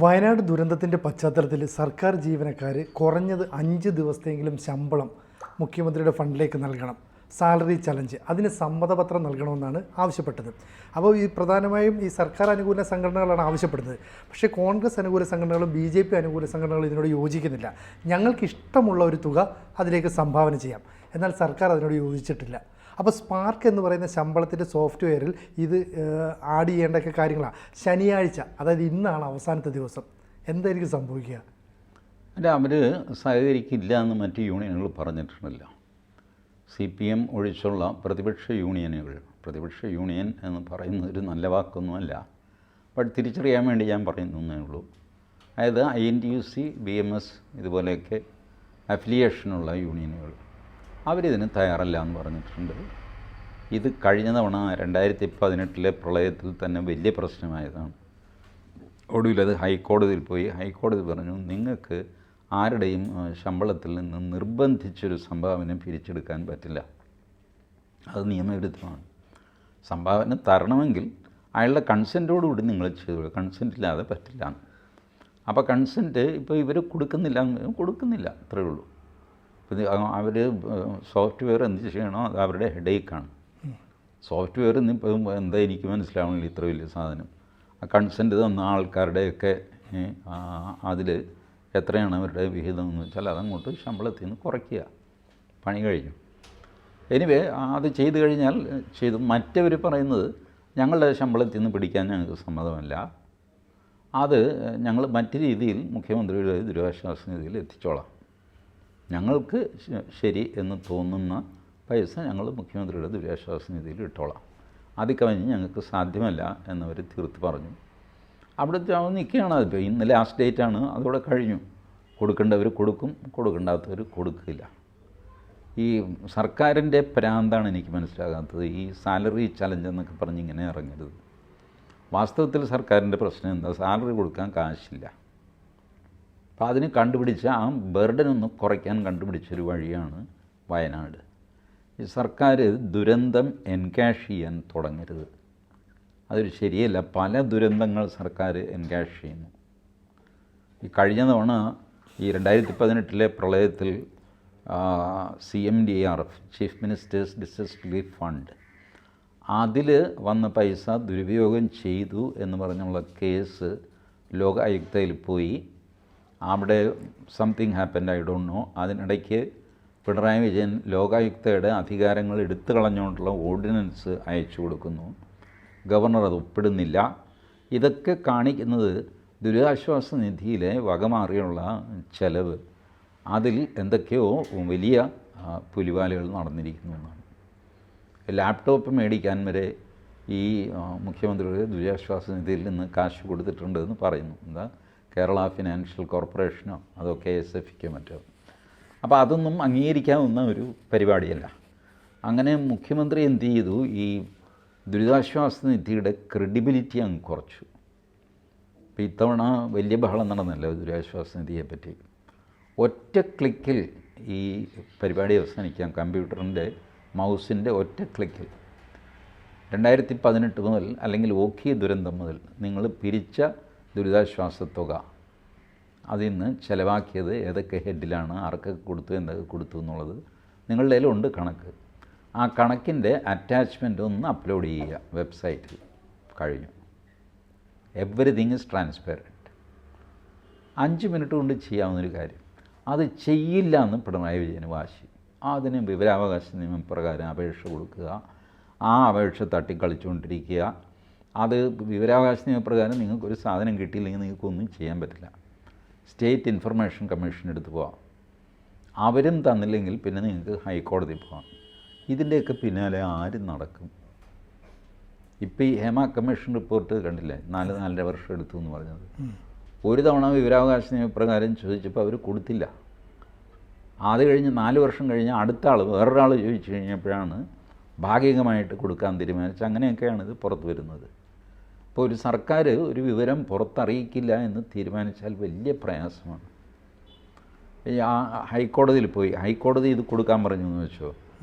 വയനാട് ദുരന്തത്തിൻ്റെ പശ്ചാത്തലത്തിൽ സർക്കാർ ജീവനക്കാർ കുറഞ്ഞത് 5 ദിവസത്തെങ്കിലും ശമ്പളം മുഖ്യമന്ത്രിയുടെ ഫണ്ടിലേക്ക് നൽകണം. സാലറി ചലഞ്ച് അതിന് സമ്മതപത്രം നൽകണമെന്നാണ് ആവശ്യപ്പെട്ടത്. അപ്പോൾ ഈ പ്രധാനമായും ഈ സർക്കാർ അനുകൂല സംഘടനകളാണ് ആവശ്യപ്പെടുന്നത്. പക്ഷേ കോൺഗ്രസ് അനുകൂല സംഘടനകളും BJP അനുകൂല സംഘടനകളും ഇതിനോട് യോജിക്കുന്നില്ല. ഞങ്ങൾക്ക് ഇഷ്ടമുള്ള ഒരു തുക അതിലേക്ക് സംഭാവന ചെയ്യാം, എന്നാൽ സർക്കാർ അതിനോട് യോജിച്ചിട്ടില്ല. അപ്പോൾ സ്പാർക്ക് എന്ന് പറയുന്ന ശമ്പളത്തിൻ്റെ സോഫ്റ്റ്വെയറിൽ ഇത് ആഡ് ചെയ്യേണ്ടൊക്കെ കാര്യങ്ങളാണ്. ശനിയാഴ്ച, അതായത് ഇന്നാണ് അവസാനത്തെ ദിവസം. എന്തായിരിക്കും സംഭവിക്കുക? അല്ല, അവർ സഹകരിക്കില്ല എന്ന് മറ്റ് യൂണിയനുകൾ പറഞ്ഞിട്ടുണ്ടല്ലോ. CPM ഒഴിച്ചുള്ള പ്രതിപക്ഷ യൂണിയനുകൾ, പ്രതിപക്ഷ യൂണിയൻ എന്ന് പറയുന്നത് ഒരു നല്ല വാക്കൊന്നുമല്ല, ബട്ട് തിരിച്ചറിയാൻ വേണ്ടി ഞാൻ പറയുന്നേ ഉള്ളൂ. അതായത് INTUC, BMS ഇതുപോലെയൊക്കെ അഫിലിയേഷനുള്ള യൂണിയനുകൾ അവരിതിന് തയ്യാറല്ല എന്ന് പറഞ്ഞിട്ടുണ്ട്. ഇത് കഴിഞ്ഞ തവണ 2018 പ്രളയത്തിൽ തന്നെ വലിയ പ്രശ്നമായതാണ്. ഒടുവിലത് ഹൈക്കോടതിയിൽ പോയി. ഹൈക്കോടതി പറഞ്ഞു, നിങ്ങൾക്ക് ആരുടെയും ശമ്പളത്തിൽ നിന്ന് നിർബന്ധിച്ചൊരു സംഭാവന പിരിച്ചെടുക്കാൻ പറ്റില്ല, അത് നിയമവിരുദ്ധമാണ്. സംഭാവന തരണമെങ്കിൽ അയാളുടെ കൺസെൻറ്റോടുകൂടി നിങ്ങൾ ചെയ്തു, കൺസെൻറ്റ് ഇല്ലാതെ പറ്റില്ല. അപ്പോൾ കൺസെൻറ്റ് ഇപ്പോൾ ഇവർ കൊടുക്കുന്നില്ല, അത്രയേ ഉള്ളൂ. അവർ സോഫ്റ്റ്വെയർ എന്ത് ചെയ്യണോ അത് അവരുടെ ഹെഡേക്കാണ്. സോഫ്റ്റ്വെയർ ഇന്നിപ്പോൾ എന്താ എനിക്ക് മനസ്സിലാവണില്ല, ഇത്ര വലിയ സാധനം. ആ കൺസെൻറ്റ് തന്ന ആൾക്കാരുടെയൊക്കെ അതിൽ എത്രയാണ് അവരുടെ വിഹിതം എന്ന് വെച്ചാൽ അതങ്ങോട്ട് ശമ്പളത്തിൽ നിന്ന് കുറയ്ക്കുക, പണി കഴിഞ്ഞു. എനിവേ അത് ചെയ്തു കഴിഞ്ഞാൽ ചെയ്തു. മറ്റവർ പറയുന്നത് ഞങ്ങളുടെ ശമ്പളത്തിൽ നിന്ന് പിടിക്കാൻ ഞങ്ങൾക്ക് സമ്മതമല്ല, അത് ഞങ്ങൾ മറ്റു രീതിയിൽ മുഖ്യമന്ത്രിയുടെ ദുരിതാശ്വാസ നിധിയിൽ എത്തിച്ചോളാം, ഞങ്ങൾക്ക് ശരി എന്ന് തോന്നുന്ന പൈസ ഞങ്ങൾ മുഖ്യമന്ത്രിയുടെ ദുരിതാശ്വാസ നിധിയിൽ ഇട്ടോളാം, അതിൽ കവിഞ്ഞ് ഞങ്ങൾക്ക് സാധ്യമല്ല എന്നവർ തീർത്ത് പറഞ്ഞു. അവിടെ നിൽക്കുകയാണ്. അതിപ്പോൾ ഇന്ന് ലാസ്റ്റ് ഡേറ്റാണ്, അതോടെ കഴിഞ്ഞു. കൊടുക്കേണ്ടവർ കൊടുക്കും, കൊടുക്കേണ്ടാത്തവർ കൊടുക്കില്ല. ഈ സർക്കാരിൻ്റെ പ്രാന്താണ് എനിക്ക് മനസ്സിലാകാത്തത്. ഈ സാലറി ചലഞ്ച് എന്നൊക്കെ പറഞ്ഞ് ഇങ്ങനെ ഇറങ്ങരുത്. വാസ്തവത്തിൽ സർക്കാരിൻ്റെ പ്രശ്നം എന്താ? സാലറി കൊടുക്കാൻ കാശില്ല. അപ്പോൾ അതിന് കണ്ടുപിടിച്ച ആ ബർഡനൊന്ന് കുറയ്ക്കാൻ കണ്ടുപിടിച്ചൊരു വഴിയാണ് വയനാട്. ഈ സർക്കാർ ദുരന്തം എൻകാഷ് ചെയ്യാൻ തുടങ്ങരുത്, അതൊരു ശരിയല്ല. പല ദുരന്തങ്ങൾ സർക്കാർ എൻകാഷ് ചെയ്യുന്നു. ഈ കഴിഞ്ഞ തവണ ഈ 2018 പ്രളയത്തിൽ CMDRF, chief ministers disaster relief fund, അതിൽ വന്ന പൈസ ദുരുപയോഗം ചെയ്തു എന്ന് പറഞ്ഞുള്ള കേസ് ലോകായുക്തയിൽ പോയി. അവിടെ something happened, I don't know. അതിനിടയ്ക്ക് പിണറായി വിജയൻ ലോകായുക്തയുടെ അധികാരങ്ങൾ എടുത്തു കളഞ്ഞുകൊണ്ടുള്ള ഓർഡിനൻസ് അയച്ചു കൊടുക്കുന്നു. ഗവർണർ അത് ഒപ്പിടുന്നില്ല. ഇതൊക്കെ കാണിക്കുന്നത് ദുരിതാശ്വാസ നിധിയിലെ വകമാറിയുള്ള ചെലവ്, അതിൽ എന്തൊക്കെയോ വലിയ പുലിവാലുകൾ നടന്നിരിക്കുന്നു എന്നാണ്. ലാപ്ടോപ്പ് മേടിക്കാൻ വരെ ഈ മുഖ്യമന്ത്രിയുടെ ദുരിതാശ്വാസ നിധിയിൽ നിന്ന് കാശ് കൊടുത്തിട്ടുണ്ട് എന്ന് പറയുന്നു. എന്താ, കേരള ഫിനാൻഷ്യൽ കോർപ്പറേഷനോ അതോ KSFക്കോ മറ്റോ. അപ്പോൾ അതൊന്നും അംഗീകരിക്കാവുന്ന ഒരു പരിപാടിയല്ല. അങ്ങനെ മുഖ്യമന്ത്രി എന്ത് ചെയ്തു? ഈ ദുരിതാശ്വാസ നിധിയുടെ ക്രെഡിബിലിറ്റി അങ്ങ് കുറച്ചു. ഇപ്പോൾ ഇത്തവണ വലിയ ബഹളം നടന്നല്ലോ ദുരിതാശ്വാസ നിധിയെപ്പറ്റി. ഒറ്റ ക്ലിക്കിൽ ഈ പരിപാടി അവസാനിക്കാം. കമ്പ്യൂട്ടറിൻ്റെ മൗസിൻ്റെ ഒറ്റ ക്ലിക്കിൽ 2018 മുതൽ, അല്ലെങ്കിൽ ഓഖി ദുരന്തം മുതൽ നിങ്ങൾ പിരിച്ച ദുരിതാശ്വാസ തുക, അതിൽ നിന്ന് ചിലവാക്കിയത് ഏതൊക്കെ ഹെഡിലാണ്, ആർക്കൊക്കെ കൊടുത്തു, എന്തൊക്കെ കൊടുത്തു എന്നുള്ളത് നിങ്ങളുടെ കയ്യിലുണ്ട് കണക്ക്. ആ കണക്കിൻ്റെ അറ്റാച്ച്മെൻ്റ് ഒന്ന് അപ്ലോഡ് ചെയ്യുക വെബ്സൈറ്റിൽ, കഴിഞ്ഞു. Everything is transparent. 5 മിനിറ്റ് കൊണ്ട് ചെയ്യാവുന്നൊരു കാര്യം. അത് ചെയ്യില്ല എന്ന് പിണറായി വിജയന് വാശി. അതിന് വിവരാവകാശ നിയമപ്രകാരം അപേക്ഷ കൊടുക്കുക, ആ അപേക്ഷ തട്ടിക്കളിച്ചുകൊണ്ടിരിക്കുക. അത് വിവരാവകാശ നിയമപ്രകാരം നിങ്ങൾക്കൊരു സാധനം കിട്ടിയില്ലെങ്കിൽ നിങ്ങൾക്കൊന്നും ചെയ്യാൻ പറ്റില്ല. സ്റ്റേറ്റ് ഇൻഫർമേഷൻ കമ്മീഷൻ എടുത്ത് പോവാം. അവരും തന്നില്ലെങ്കിൽ പിന്നെ നിങ്ങൾക്ക് ഹൈക്കോടതി പോകാം. ഇതിൻ്റെയൊക്കെ പിന്നാലെ ആരും നടക്കും? ഇപ്പോൾ ഈ ഹേമ കമ്മീഷൻ റിപ്പോർട്ട് കണ്ടില്ലേ, 4-4.5 വർഷം എടുത്തു എന്ന് പറഞ്ഞത്. ഒരു തവണ വിവരാവകാശ നിയമപ്രകാരം ചോദിച്ചപ്പോൾ അവർ കൊടുത്തില്ല. അത് കഴിഞ്ഞ് 4 വർഷം കഴിഞ്ഞ് അടുത്ത ആൾ, വേറൊരാൾ ചോദിച്ചു കഴിഞ്ഞപ്പോഴാണ് ഭാഗികമായിട്ട് കൊടുക്കാൻ തീരുമാനിച്ചത്. അങ്ങനെയൊക്കെയാണ് ഇത് പുറത്ത് വരുന്നത്. ഇപ്പോൾ ഒരു സർക്കാർ ഒരു വിവരം പുറത്തറിയിക്കില്ല എന്ന് തീരുമാനിച്ചാൽ വലിയ പ്രയാസമാണ്. ഈ ഹൈക്കോടതിയിൽ പോയി, ഹൈക്കോടതി ഇത് കൊടുക്കാൻ പറഞ്ഞു എന്ന് വെച്ചോ,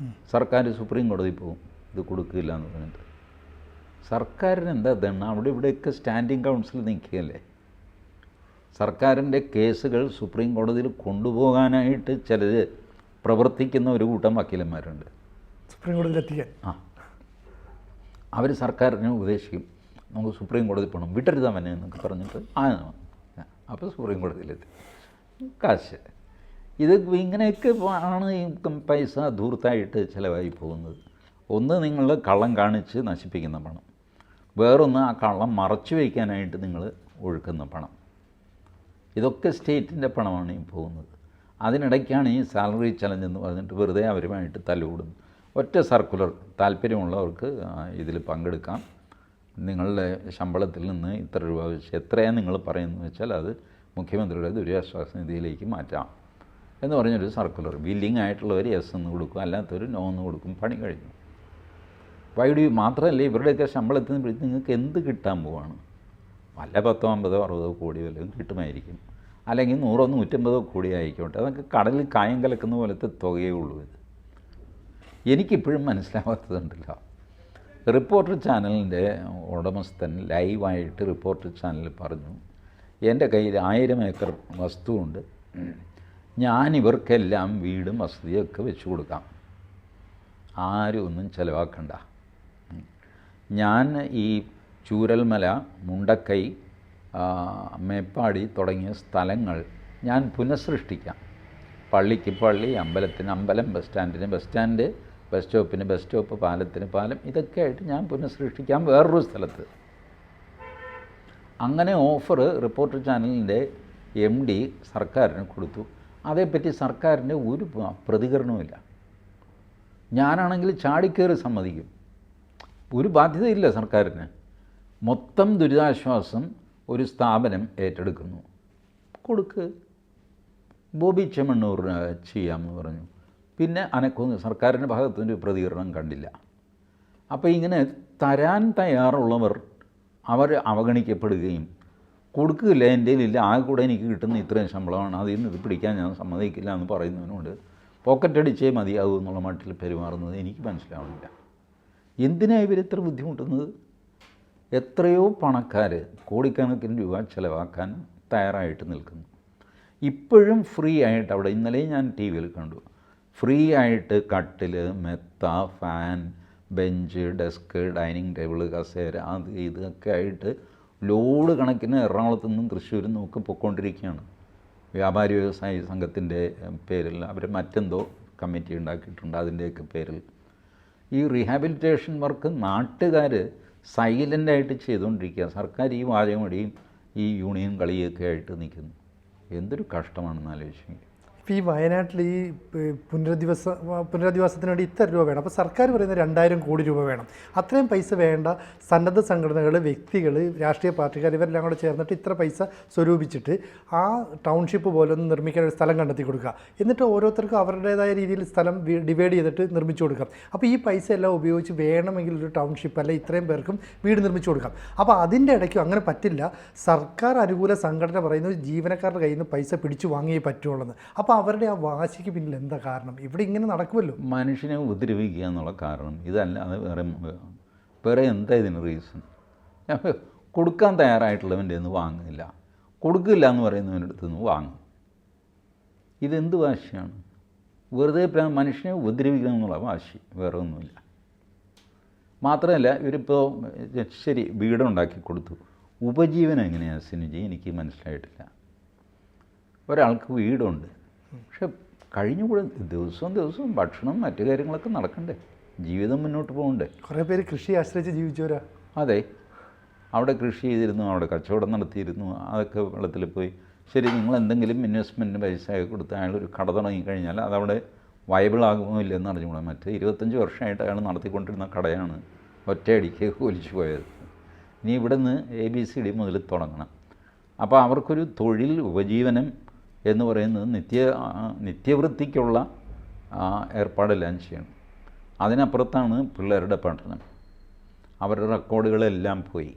സർക്കാർ സുപ്രീം കോടതി പോകും ഇത് കൊടുക്കില്ല എന്ന് പറഞ്ഞിട്ട്. സർക്കാരിന് എന്താ ദണ്ണം? അവിടെ ഇവിടെയൊക്കെ സ്റ്റാൻഡിങ് കൗൺസിൽ നിൽക്കുകയല്ലേ. സർക്കാരിൻ്റെ കേസുകൾ സുപ്രീം കോടതിയിൽ കൊണ്ടുപോകാനായിട്ട് ചിലർ പ്രവർത്തിക്കുന്ന ഒരു കൂട്ടം വക്കീലന്മാരുണ്ട്. സുപ്രീം കോടതിയിലെത്തിക്കാൻ അവർ സർക്കാരിനെ ഉപദേശിക്കും, നമുക്ക് സുപ്രീം കോടതി പോകണം, വിട്ടരുതാ മനെ എന്നൊക്കെ പറഞ്ഞിട്ട് അപ്പോൾ സുപ്രീം കോടതിയിലെത്തി കാശ്. ഇത് ഇങ്ങനെയൊക്കെ ആണ് ഈ പൈസ ധൂർത്തായിട്ട് ചിലവായി പോകുന്നത്. ഒന്ന് നിങ്ങൾ കള്ളം കാണിച്ച് നശിപ്പിക്കുന്ന പണം, വേറൊന്ന് ആ കള്ളം മറച്ചു വയ്ക്കാനായിട്ട് നിങ്ങൾ ഒഴുക്കുന്ന പണം. ഇതൊക്കെ സ്റ്റേറ്റിൻ്റെ പണമാണ് ഈ പോകുന്നത്. അതിനിടയ്ക്കാണ് ഈ സാലറി ചലഞ്ച് എന്ന് പറഞ്ഞിട്ട് വെറുതെ അവരുമായിട്ട് തല്ലുകൂടുന്നത്. ഒറ്റ സർക്കുലർ, താല്പര്യമുള്ളവർക്ക് ഇതിൽ പങ്കെടുക്കാം, നിങ്ങളുടെ ശമ്പളത്തിൽ നിന്ന് ഇത്ര രൂപ വെച്ച് എത്രയാണ് നിങ്ങൾ പറയുന്നത് വെച്ചാൽ അത് മുഖ്യമന്ത്രിയുടെ ദുരിതാശ്വാസ നിധിയിലേക്ക് മാറ്റാം എന്ന് പറഞ്ഞൊരു സർക്കുലർ. വില്ലിംഗ് ആയിട്ടുള്ളവർ യെസ് എന്ന് കൊടുക്കും, അല്ലാത്തവർ നോ എന്ന് കൊടുക്കും, പണി കഴിഞ്ഞു. വൈഡി മാത്രമല്ല, ഇവരുടെയൊക്കെ ശമ്പളത്തിൽ നിന്ന് നിങ്ങൾക്ക് എന്ത് കിട്ടാൻ പോവാണ്? വല്ല 10, 50, 60 കോടി വല്ലതും കിട്ടുമായിരിക്കും, അല്ലെങ്കിൽ 100, 150 കോടി ആയിക്കോട്ടെ. അതൊക്കെ കടലിൽ കായം കലക്കുന്ന പോലത്തെ തുകയേ ഉള്ളൂ. ഇത് എനിക്കിപ്പോഴും മനസ്സിലാവാത്തതുണ്ടല്ലോ. റിപ്പോർട്ടർ ചാനലിൻ്റെ ഉടമസ്ഥൻ ലൈവായിട്ട് റിപ്പോർട്ടർ ചാനലിൽ പറഞ്ഞു, എൻ്റെ കയ്യിൽ 1000 ഏക്കർ വസ്തുവുണ്ട്, ഞാനിവർക്കെല്ലാം വീടും വസതിയൊക്കെ വെച്ച് കൊടുക്കാം, ആരും ഒന്നും ചിലവാക്കണ്ട. ഞാൻ ഈ ചൂരൽമല, മുണ്ടക്കൈ, മേപ്പാടി തുടങ്ങിയ സ്ഥലങ്ങൾ ഞാൻ പുനഃസൃഷ്ടിക്കാം. പള്ളിക്ക് പള്ളി, അമ്പലത്തിന് അമ്പലം, ബസ് സ്റ്റാൻഡിന് ബസ് സ്റ്റാൻഡ്, ബസ് സ്റ്റോപ്പിന് ബസ് സ്റ്റോപ്പ്, പാലത്തിന് പാലം, ഇതൊക്കെ ആയിട്ട് ഞാൻ പുനഃസൃഷ്ടിക്കാം വേറൊരു സ്ഥലത്ത്. അങ്ങനെ ഓഫർ റിപ്പോർട്ടർ ചാനലിൻ്റെ MD സർക്കാരിന് കൊടുത്തു. അതേപ്പറ്റി സർക്കാരിൻ്റെ ഒരു പ്രതികരണവുമില്ല. ഞാനാണെങ്കിൽ ചാടിക്കയറി സമ്മതിക്കും. ഒരു ബാധ്യതയില്ല സർക്കാരിന്. മൊത്തം ദുരിതാശ്വാസം ഒരു സ്ഥാപനം ഏറ്റെടുക്കുന്നു, കൊടുക്ക്. ബോബി ചെമ്മണ്ണൂർ ചെയ്യാമെന്ന് പറഞ്ഞു. പിന്നെ അനക്കൊന്ന് സർക്കാരിൻ്റെ ഭാഗത്തുനിന്ന് ഒരു പ്രതികരണം കണ്ടില്ല. അപ്പോൾ ഇങ്ങനെ തരാൻ തയ്യാറുള്ളവർ അവർ അവഗണിക്കപ്പെടുകയും, കൊടുക്കില്ല, എൻ്റെ ഇല്ല, ആകെ കൂടെ എനിക്ക് കിട്ടുന്ന ഇത്രയും ശമ്പളമാണ്, അതിൽ നിന്ന് ഇത് പിടിക്കാൻ ഞാൻ സമ്മതിക്കില്ല എന്ന് പറയുന്നതിനോട് പോക്കറ്റടിച്ചേ മതിയാകും എന്നുള്ള മട്ടിൽ പെരുമാറുന്നത് എനിക്ക് മനസ്സിലാവുന്നില്ല. എന്തിനാണ് ഇവരിത്ര ബുദ്ധിമുട്ടുന്നത്? എത്രയോ പണക്കാർ കോടിക്കണക്കിന് രൂപ ചിലവാക്കാൻ തയ്യാറായിട്ട് നിൽക്കുന്നു. ഇപ്പോഴും ഫ്രീ ആയിട്ട് അവിടെ, ഇന്നലെ ഞാൻ TV കണ്ടു, ഫ്രീ ആയിട്ട് കട്ടിൽ, മെത്ത, fan, bench, desk, dining table, കസേര, അത് ഇതൊക്കെ ആയിട്ട് ലോഡ് കണക്കിന് എറണാകുളത്തു നിന്നും തൃശ്ശൂരിൽ നിന്നും ഒക്കെ പൊയ്ക്കൊണ്ടിരിക്കുകയാണ്. വ്യാപാരി വ്യവസായി സംഘത്തിൻ്റെ പേരിൽ അവർ മറ്റെന്തോ കമ്മിറ്റി ഉണ്ടാക്കിയിട്ടുണ്ട്, അതിൻ്റെയൊക്കെ പേരിൽ. ഈ റീഹാബിലിറ്റേഷൻ വർക്ക് നാട്ടുകാർ സൈലൻ്റായിട്ട് ചെയ്തുകൊണ്ടിരിക്കുക. സർക്കാർ ഈ വാചകമടിയും ഈ യൂണിയൻ കളിയൊക്കെ ആയിട്ട് നിൽക്കുന്നു. എന്തൊരു കഷ്ടമാണെന്ന് ആലോചിച്ചെങ്കിൽ. ഇപ്പോൾ ഈ വയനാട്ടിൽ ഈ പുനരധിവാസത്തിന് വേണ്ടി ഇത്ര രൂപ വേണം. അപ്പോൾ സർക്കാർ പറയുന്നത് 2000 കോടി രൂപ വേണം. അത്രയും പൈസ വേണ്ട സന്നദ്ധ സംഘടനകൾ, വ്യക്തികൾ, രാഷ്ട്രീയ പാർട്ടിക്കാർ ഇവരെല്ലാം കൂടെ ചേർന്നിട്ട് ഇത്ര പൈസ സ്വരൂപിച്ചിട്ട് ആ ടൗൺഷിപ്പ് പോലെ ഒന്ന് നിർമ്മിക്കാൻ ഒരു സ്ഥലം കണ്ടെത്തി കൊടുക്കുക. എന്നിട്ട് ഓരോരുത്തർക്കും അവരുടേതായ രീതിയിൽ സ്ഥലം ഡിവൈഡ് ചെയ്തിട്ട് നിർമ്മിച്ചു കൊടുക്കാം. അപ്പോൾ ഈ പൈസ എല്ലാം ഉപയോഗിച്ച് വേണമെങ്കിൽ ഒരു ടൗൺഷിപ്പ് അല്ലെ ഇത്രയും പേർക്കും വീട് നിർമ്മിച്ചു കൊടുക്കാം. അപ്പോൾ അതിൻ്റെ ഇടയ്ക്കും അങ്ങനെ പറ്റില്ല. സർക്കാർ അനുകൂല സംഘടന പറയുന്നത് ജീവനക്കാരുടെ കയ്യിൽ നിന്ന് പൈസ പിടിച്ചു വാങ്ങിയേ പറ്റുള്ളൂ. അപ്പോൾ അവരുടെ ആ വാശിക്ക് പിന്നിൽ എന്താ കാരണം? ഇവിടെ ഇങ്ങനെ നടക്കുമല്ലോ. മനുഷ്യനെ ഉപദ്രവിക്കുക എന്നുള്ള കാരണം ഇതല്ലാതെ വേറെ എന്താ ഇതിന് റീസൺ? കൊടുക്കാൻ തയ്യാറായിട്ടുള്ളവൻ്റെ നിന്ന് വാങ്ങില്ല, കൊടുക്കില്ല എന്ന് പറയുന്നവൻ്റെ അടുത്ത് നിന്ന് വാങ്ങും. ഇതെന്ത് വാശിയാണ്? വെറുതെ മനുഷ്യനെ ഉപദ്രവിക്കണം എന്നുള്ള വാശി, വേറെ ഒന്നുമില്ല. മാത്രമല്ല ഇവരിപ്പോൾ ശരി വീടുണ്ടാക്കി കൊടുത്തു, ഉപജീവനം എങ്ങനെയാണ് സിനുജി? എനിക്ക് മനസ്സിലായിട്ടില്ല. ഒരാൾക്ക് വീടുണ്ട്, പക്ഷെ കഴിഞ്ഞുകൂടെ ദിവസവും ഭക്ഷണം മറ്റു കാര്യങ്ങളൊക്കെ നടക്കണ്ടേ? ജീവിതം മുന്നോട്ട് പോകണ്ടേ? കുറേ പേര് കൃഷി ആശ്രയിച്ച് ജീവിച്ചവരാ. അതെ, അവിടെ കൃഷി ചെയ്തിരുന്നു, അവിടെ കച്ചവടം നടത്തിയിരുന്നു, അതൊക്കെ വെള്ളത്തിൽ പോയി. ശരി, നിങ്ങൾ എന്തെങ്കിലും ഇൻവെസ്റ്റ്മെൻറ്റിന് പൈസയൊക്കെ കൊടുത്ത് അയാളൊരു കട തുടങ്ങിക്കഴിഞ്ഞാൽ അതവിടെ വയബിളാകുമോ ഇല്ലെന്ന് അറിഞ്ഞുകൂടാ. മറ്റ് 25 വർഷമായിട്ട് അയാൾ നടത്തിക്കൊണ്ടിരുന്ന കടയാണ് ഒറ്റയടിക്ക് ഒലിച്ചു പോയത്. ഇനി ഇവിടെ നിന്ന് ABCD മുതൽ തുടങ്ങണം. അപ്പോൾ അവർക്കൊരു തൊഴിൽ, ഉപജീവനം എന്ന് പറയുന്നത് നിത്യവൃത്തിക്കുള്ള ഏർപ്പാടെല്ലാം ചെയ്യണം. അതിനപ്പുറത്താണ് പിള്ളേരുടെ പഠനം. അവരുടെ റെക്കോർഡുകളെല്ലാം പോയി.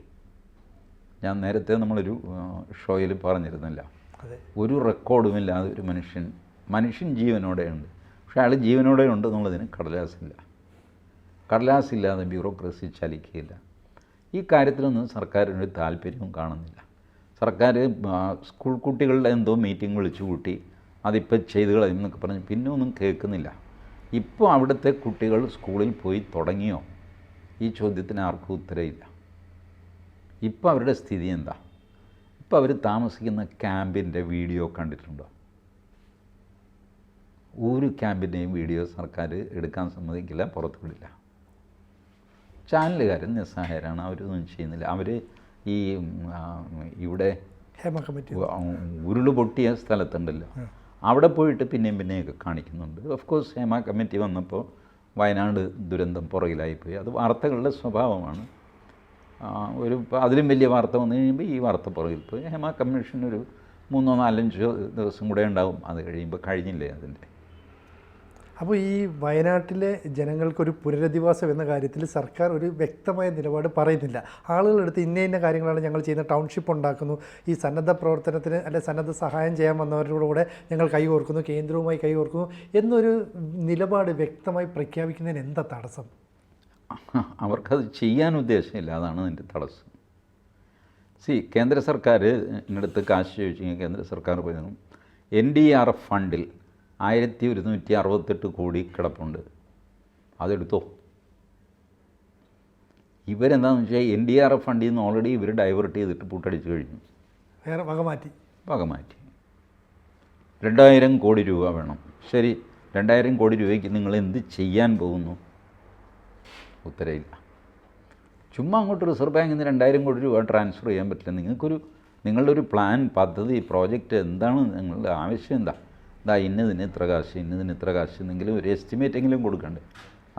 ഞാൻ നേരത്തെ നമ്മളൊരു ഷോയിൽ പറഞ്ഞിരുന്നില്ല, ഒരു റെക്കോർഡുമില്ലാതെ ഒരു മനുഷ്യൻ ജീവനോടെയുണ്ട്. പക്ഷേ അയാൾ ജീവനോടെ ഉണ്ട് എന്നുള്ളതിന് കടലാസില്ലാതെ ബ്യൂറോക്രസി ചലിക്കുകയില്ല. ഈ കാര്യത്തിലൊന്നും സർക്കാരിനൊരു താല്പര്യവും കാണുന്നില്ല. സർക്കാർ സ്കൂൾ കുട്ടികളുടെ എന്തോ മീറ്റിംഗ് വിളിച്ചു കൂട്ടി അതിപ്പോൾ ചെയ്ത് കളയും എന്നൊക്കെ പറഞ്ഞ് പിന്നെ ഒന്നും കേൾക്കുന്നില്ല. ഇപ്പോൾ അവിടുത്തെ കുട്ടികൾ സ്കൂളിൽ പോയി തുടങ്ങിയോ? ഈ ചോദ്യത്തിന് ആർക്കും ഉത്തരവില്ല. ഇപ്പോൾ അവരുടെ സ്ഥിതി എന്താ? ഇപ്പോൾ അവർ താമസിക്കുന്ന ക്യാമ്പിൻ്റെ വീഡിയോ കണ്ടിട്ടുണ്ടോ? ഒരു ക്യാമ്പിൻ്റെയും വീഡിയോ സർക്കാർ എടുക്കാൻ സമ്മതിക്കില്ല, പുറത്തു വിടില്ല. ചാനലുകാരൻ നിസ്സഹായരാണ്, അവരൊന്നും ചെയ്യുന്നില്ല. അവർ ഈ ഇവിടെ ഹേമ കമ്മിറ്റി ഉരുള് പൊട്ടിയ സ്ഥലത്തുണ്ടല്ലോ, അവിടെ പോയിട്ട് പിന്നെയും പിന്നെയൊക്കെ കാണിക്കുന്നുണ്ട്. ഓഫ് കോഴ്സ് ഹേമ കമ്മിറ്റി വന്നപ്പോൾ വയനാട് ദുരന്തം പുറകിലായിപ്പോയി. അത് വാർത്തകളുടെ സ്വഭാവമാണ്. അതിലും വലിയ വാർത്ത വന്നു കഴിയുമ്പോൾ ഈ വാർത്ത പുറകിൽ പോയി. ഹേമ കമ്മീഷൻ ഒരു 3-4-5 ദിവസം കൂടെ ഉണ്ടാവും. അത് കഴിയുമ്പോൾ കഴിഞ്ഞില്ലേ അതിൻ്റെ. അപ്പോൾ ഈ വയനാട്ടിലെ ജനങ്ങൾക്കൊരു പുനരധിവാസം എന്ന കാര്യത്തിൽ സർക്കാർ ഒരു വ്യക്തമായ നിലപാട് പറയുന്നില്ല. ആളുകളെടുത്ത് ഇന്ന കാര്യങ്ങളാണ് ഞങ്ങൾ ചെയ്യുന്ന, ടൗൺഷിപ്പ് ഉണ്ടാക്കുന്നു, ഈ സന്നദ്ധ പ്രവർത്തനത്തിന് അല്ലെ സന്നദ്ധ സഹായം ചെയ്യാൻ വന്നവരുടെ കൂടെ ഞങ്ങൾ കൈകോർക്കുന്നു, കേന്ദ്രവുമായി കൈകോർക്കുന്നു എന്നൊരു നിലപാട് വ്യക്തമായി പ്രഖ്യാപിക്കുന്നതിന് എന്താ തടസ്സം? അവർക്കത് ചെയ്യാൻ ഉദ്ദേശമില്ല, അതാണ് അതിൻ്റെ തടസ്സം. കേന്ദ്ര സർക്കാർ ഇന്നടുത്ത് കാശ് ചോദിച്ചെങ്കിൽ കേന്ദ്ര സർക്കാർ പറയുന്നു NDRF ഫണ്ടിൽ 1168 കോടി കിടപ്പുണ്ട്, അതെടുത്തോ. ഇവരെന്താണെന്ന് വെച്ചാൽ NDRF ഫണ്ടിൽ നിന്ന് ഓൾറെഡി ഇവർ ഡൈവേർട്ട് ചെയ്തിട്ട് പൂട്ടടിച്ച് കഴിഞ്ഞു. വേറെ വക മാറ്റി 2000 കോടി രൂപ വേണം. ശരി, 2000 കോടി രൂപയ്ക്ക് നിങ്ങൾ എന്ത് ചെയ്യാൻ പോകുന്നു? ഉത്തരവില്ല. ചുമ്മാ അങ്ങോട്ട് റിസർവ് ബാങ്കിൽ നിന്ന് 2000 കോടി രൂപ ട്രാൻസ്ഫർ ചെയ്യാൻ പറ്റില്ല. നിങ്ങളുടെ ഒരു പ്ലാൻ, പദ്ധതി, പ്രോജക്റ്റ് എന്താണ്? നിങ്ങളുടെ ആവശ്യം എന്താ? ഇന്നതിന് ഇത്ര കാശ്, ഇന്നതിന് ഇത്ര കാശ് എന്നെങ്കിലും ഒരു എസ്റ്റിമേറ്റെങ്കിലും കൊടുക്കണ്ടേ?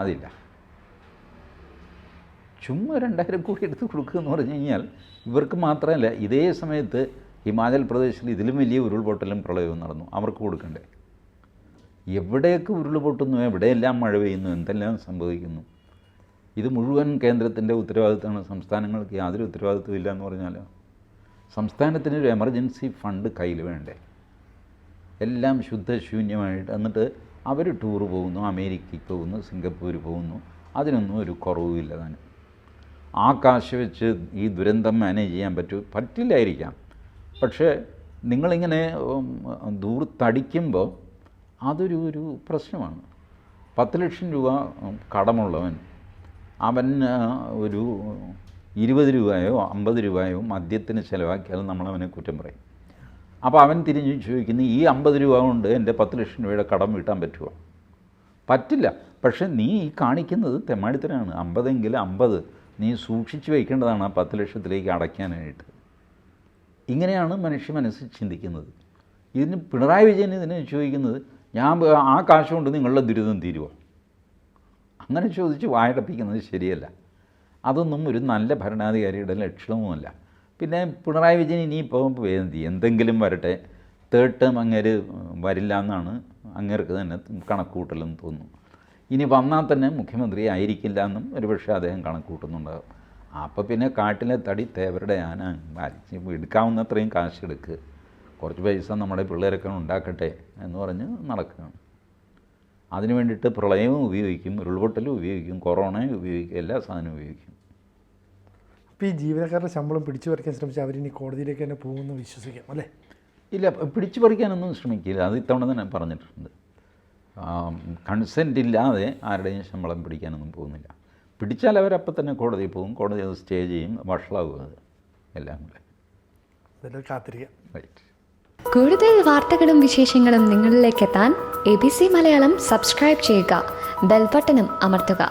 അതില്ല. ചുമ്മാ 2000 കോടി എടുത്ത് കൊടുക്കുക എന്ന് പറഞ്ഞു കഴിഞ്ഞാൽ ഇവർക്ക് മാത്രമല്ല, ഇതേ സമയത്ത് ഹിമാചൽ പ്രദേശിൽ ഇതിലും വലിയ ഉരുൾപൊട്ടലും പ്രളയവും നടന്നു, അവർക്ക് കൊടുക്കണ്ടേ? എവിടെയൊക്കെ ഉരുൾപൊട്ടുന്നു, എവിടെയെല്ലാം മഴ പെയ്യുന്നു, എന്തെല്ലാം സംഭവിക്കുന്നു. ഇത് മുഴുവൻ കേന്ദ്രത്തിൻ്റെ ഉത്തരവാദിത്തമാണ്. സംസ്ഥാനങ്ങൾക്ക് യാതൊരു ഉത്തരവാദിത്വം ഇല്ല എന്ന് പറഞ്ഞാലോ? സംസ്ഥാനത്തിനൊരു എമർജൻസി ഫണ്ട് കയ്യിൽ വേണ്ടേ? എല്ലാം ശുദ്ധശൂന്യമായിട്ട്. എന്നിട്ട് അവർ ടൂർ പോകുന്നു, അമേരിക്കയ്ക്ക് പോകുന്നു, സിംഗപ്പൂർ പോകുന്നു, അതിനൊന്നും ഒരു കുറവുമില്ല. താനും ആ കാശ് വെച്ച് ഈ ദുരന്തം മാനേജ് ചെയ്യാൻ പറ്റില്ലായിരിക്കാം. പക്ഷേ നിങ്ങളിങ്ങനെ ദൂർത്തടിക്കുമ്പോൾ അതൊരു പ്രശ്നമാണ്. 10 ലക്ഷം രൂപ കടമുള്ളവൻ അവൻ ഒരു 20 രൂപയോ 50 രൂപയോ മദ്യത്തിന് ചിലവാക്കിയാൽ നമ്മളവനെ കുറ്റം പറയും. അപ്പോൾ അവൻ തിരിഞ്ഞ് ചോദിക്കുന്നു, ഈ 50 രൂപ കൊണ്ട് എൻ്റെ 10 ലക്ഷം രൂപയുടെ കടം വീട്ടാൻ പറ്റുമോ? പറ്റില്ല. പക്ഷേ നീ ഈ കാണിക്കുന്നത് തെമ്മാടിത്തരാണ്. 50 എങ്കിൽ 50 നീ സൂക്ഷിച്ച് വയ്ക്കേണ്ടതാണ് ആ 10 ലക്ഷത്തിലേക്ക് അടയ്ക്കാനായിട്ട്. ഇങ്ങനെയാണ് മനുഷ്യ മനസ്സിൽ ചിന്തിക്കുന്നത്. ഇതിന് പിണറായി വിജയൻ ഇതിനെ ചോദിക്കുന്നത്, ആ കാശ് കൊണ്ട് നിങ്ങളുടെ ദുരിതം തീരുമോ? അങ്ങനെ ചോദിച്ച് വായടപ്പിക്കുന്നത് ശരിയല്ല. അതൊന്നും ഒരു നല്ല ഭരണാധികാരിയുടെ ലക്ഷണവുമല്ല. പിന്നെ പിണറായി വിജയൻ ഇനിയിപ്പോൾ എന്തെങ്കിലും വരട്ടെ, തേർഡ് ടേം അങ്ങേര് വരില്ല എന്നാണ് അങ്ങേർക്ക് തന്നെ കണക്കുകൂട്ടലെന്ന് തോന്നുന്നു. ഇനി വന്നാൽ തന്നെ മുഖ്യമന്ത്രി ആയിരിക്കില്ല എന്നും ഒരുപക്ഷെ അദ്ദേഹം കണക്കുകൂട്ടുന്നുണ്ടാകും. അപ്പോൾ പിന്നെ കാട്ടിലെ തടി തേവരുടെ ആന വലിച്ച് എടുക്കാവുന്നത്രയും കാശ് എടുക്കുക, കുറച്ച് പൈസ നമ്മുടെ പിള്ളേരൊക്കെ ഉണ്ടാക്കട്ടെ എന്ന് പറഞ്ഞ് നടക്കുകയാണ്. അതിനു വേണ്ടിയിട്ട് പ്രളയവും ഉപയോഗിക്കും, ഉരുൾപൊട്ടലും ഉപയോഗിക്കും, കൊറോണയും ഉപയോഗിക്കും, എല്ലാ സാധനവും ഉപയോഗിക്കും. അപ്പോൾ ഈ ജീവനക്കാരുടെ ശമ്പളം പിടിച്ചു പറിക്കാൻ ശ്രമിച്ചാൽ അവരിനി കോടതിയിലേക്ക് തന്നെ പോകുമെന്ന് വിശ്വസിക്കാം അല്ലേ? ഇല്ല, പിടിച്ചു പറിക്കാനൊന്നും ശ്രമിക്കില്ല. അത് ഇത്തവണ തന്നെ പറഞ്ഞിട്ടുണ്ട്. കൺസെൻറ്റ് ഇല്ലാതെ ആരുടെയും ശമ്പളം പിടിക്കാനൊന്നും പോകുന്നില്ല. പിടിച്ചാൽ അവരപ്പം തന്നെ കോടതിയിൽ പോകും, കോടതി അത് സ്റ്റേ ചെയ്യും, വഷളാകും. അത് എല്ലാം കൂടെ കാത്തിരിക്കാം. റൈറ്റ്. കൂടുതൽ വാർത്തകളും വിശേഷങ്ങളും നിങ്ങളിലേക്ക് എത്താൻ ABC മലയാളം സബ്സ്ക്രൈബ് ചെയ്യുക, ബെൽ ബട്ടണും അമർത്തുക.